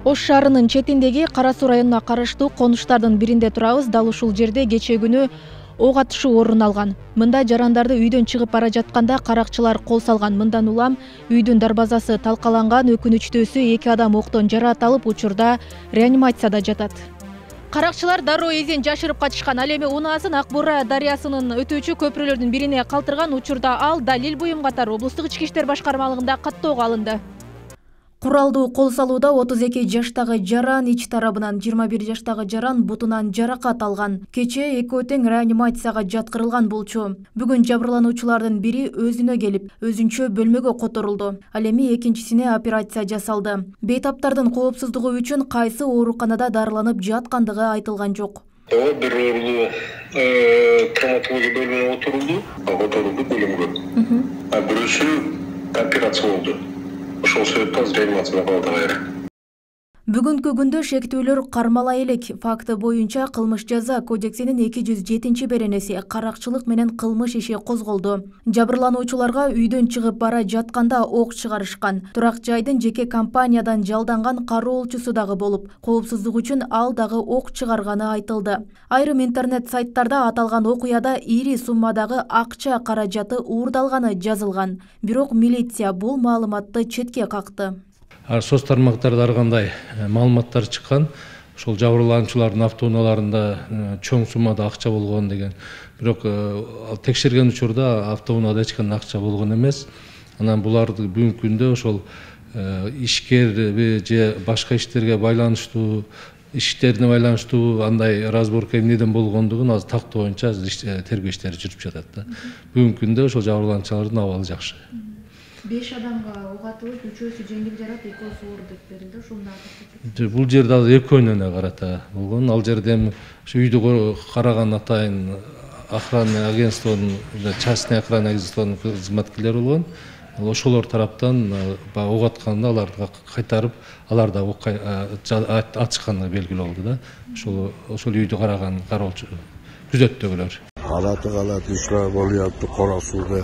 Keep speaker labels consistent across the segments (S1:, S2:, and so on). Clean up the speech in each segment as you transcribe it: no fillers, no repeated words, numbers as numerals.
S1: Ош шаарынын четиндеги Кара Суу районуна караштуу конуштардын биринде турабыз. Дал ушул жерде кечээ күнү ок атышуу орун алган. Мында жарандарды үйдөн чыгып бара жатканда каракчылар кол салган. Мындан улам үйдүн дарбазасы талкаланган. Өкүнүчтүүсү 2 адам октон жараат алып, учурда реанимацияда жатат. Каракчылар дароо эзин жашырып качышкан. Ал эми унаасын Ак Бура дарыясынын өтүүчү көпүрөлөрдүн бирине калтырган. Учурда ал далил буюм катары облустук ички иштер башкармалыгында каттоого алынды. Куралдуу кол салууда 32 жаштагы жаран ич тарабынан, 21 жаштагы жаран бутунан жаракат алган. Кечээ экөө тең реанимацияга жаткырылган болчу. Бүгүн жабырлануучулардын бири өзүнө келип, өзүнчө бөлмөгө которулду. Ал эми экинчисине операция жасалды. Бейтаптардын коопсуздугу үчүн кайсы ооруканада дарыланып жаткандыгы айтылган жок.
S2: Bir uğurlu travmatoloji bölümüne oturuldu bölümgө. Birisi operasyon oldu. Ошол себептен реанимацияда калды кайра.
S1: Бүгүнкү күндө шектүүлөр кармала элек. Факты боюнча кылмыш жаза кодексинин 207-беренеси каракчылык менен кылмыш иши козголду. Жабырлануучуларга үйдөн чыгып бара жатканда ок чыгарышкан. Турак жайдын жеке компаниядан жалданган кароолчусу дагы болуп, коопсуздук үчүн ал дагы ок чыгарганы айтылды. Айрым интернет сайттарда аталган окуяда ири суммадагы акча каражаты уурдалганы жазылган. Бирок милиция бул маалыматты четке какты.
S3: Соц тармактарда ар кандай маалыматтар чыккан. Ошол жабырлануучулардын автоунааларында чоң суммада акча болгон деген. Бирок текшерген учурда автоунаада эч кандай акча болгон эмес. Анан буларды бүгүнкү күндө ошол ишкерби же башка иштерге байланыштуу, иштерине байланыштуу андай разборка эмнеден болгондугун азыр тактоо боюнча тергөө иштери жүрүп жатат. Бүгүнкү күндө ошол жабырлануучулардын абалы жакшы.
S1: 5 адамга ок атылып, 3өөсү жеңил жарат, 2өөсү оор деп берилди. Ушунда
S3: бул жерде азыр экөөнүнө карата болгон. Ал жерде эми үйдү караган атайын охранный агентствонун, частный охранный агентствонун кызматкерлери болгон. Ошолор тараптан ок атканда аларды кайтарып, алар да ок атышканы белгилүү болду да. Ошол үйдү караган кароолчу күзөттөгүлөр.
S4: Калаты иштер болуп Кара Сууда.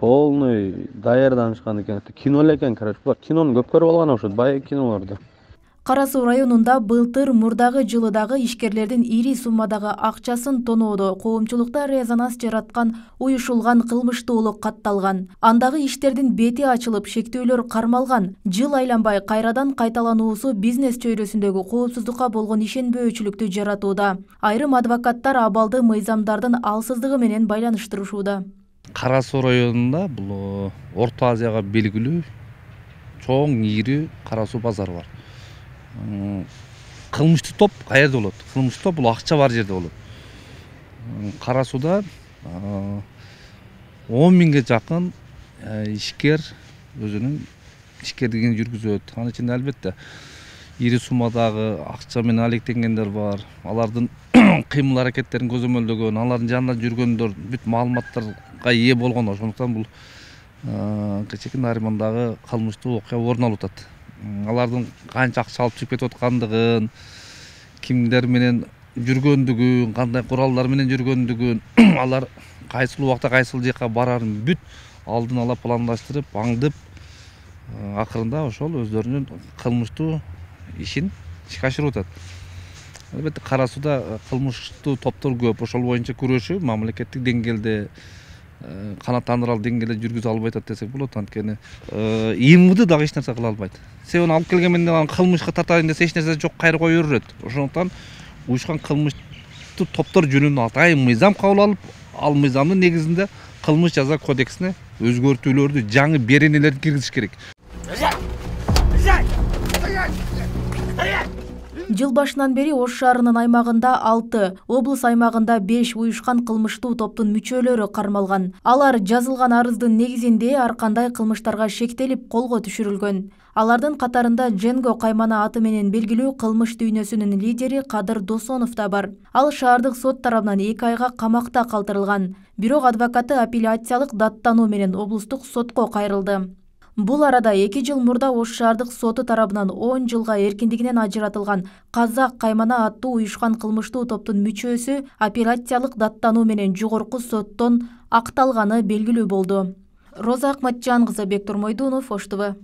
S5: Полный даярданышкан экен. Кино экен, короче. Кинону көп көрүп алган ошо бай кинолорду.
S1: Кара Суу районунда былтыр мурдагы жылы дагы ишкерлердин ири суммадагы акчасын тоноодо коомчулукта резонанс жараткан уюшулган кылмыштуулук катталган. Андагы иштердин бети ачылып, шектүүлөр кармалган. Жыл айланбай кайрадан кайталануусу бизнес чөйрөсүндөгү коопсуздукка болгон ишенбөөчүлүктү жаратууда. Айрым адвокаттар абалды мыйзамдардын алсыздыгы менен байланыштырышууда.
S6: Кара Суу районунда бул Орто Азияга белгилүү чоң ири Кара Суу базары бар. Кылмыштуу топ каерде болот? Кылмыштуу топ бул акча бар жерде болот. Кара Сууда 10 миңге жакын ишкер өзүнүн ишкерлигин жүргүзөт. Анын ичинде албетте ири суммадагы акча менен алектенгендер бар. Алардын кыймыл аракеттерин көзөмөлдөгөн, алардын жанында жүргөндөр бүт маалыматтарга ээ болгон. Ошондуктан бул кечээки Наримандагы кылмыштуу окуя орун алып атат. Алардын канча акча алып чыгып кетип аткандыгын, кимдер менен жүргөндүгүн, кандай куралдар менен жүргөндүгүн, алар кайсыл убакта кайсыл жака барарын бүт алдын ала пландаштырып, аңдып, акырында ошол өздөрүнүн кылмыштуу ишин ишке ашырып атат. Албетте Кара Сууда кылмыштуу топтор көп. Ошол боюнча күрөшүү мамлекеттик деңгээлде, канааттандырал деңгээлде жүргүзө албай атат десек болот. Анткени ИМВД дагы эч нерсе кыла албайт. Себеби алып келген менен анын кылмышка тартайын десе эч нерсе жок, кайра кое берет. Ошондуктан уюшкан кылмыштуу топтор жөнүндө атайын мыйзам кабыл алып, ал мыйзамдын негизинде кылмыш жаза кодексине өзгөртүүлөрдү, жаңы беренелерди киргизиш керек.
S1: Жыл башынан бери Ош шаарынын аймагында 6, облус аймагында 5 уюшкан кылмыштуу топтун мүчөлөрү кармалган. Алар жазылган арыздын негизинде ар кандай кылмыштарга шектелип колго түшүрүлгөн. Алардын катарында Дженго Каймана аты менен белгилүү кылмыш дүйнөсүнүн лидери Кадыр Досонов да бар. Ал шаардык сот тарабынан 2 айга камакта калтырылган. Бирок адвокаты апелляциялык даттануу менен облустук сотко кайрылды. Бул арада 2 жыл мурда Ош шаардык соту тарабынан 10 жылга эркиндигинен ажыратылган Казак Каймана аттуу уюшкан кылмыштуу топтун мүчөсү апелляциялык даттануу менен жогорку соттон акталганы белгилүү болду. Роза Акматжан кызы, Бектур Мойдунов, Ош ТВ.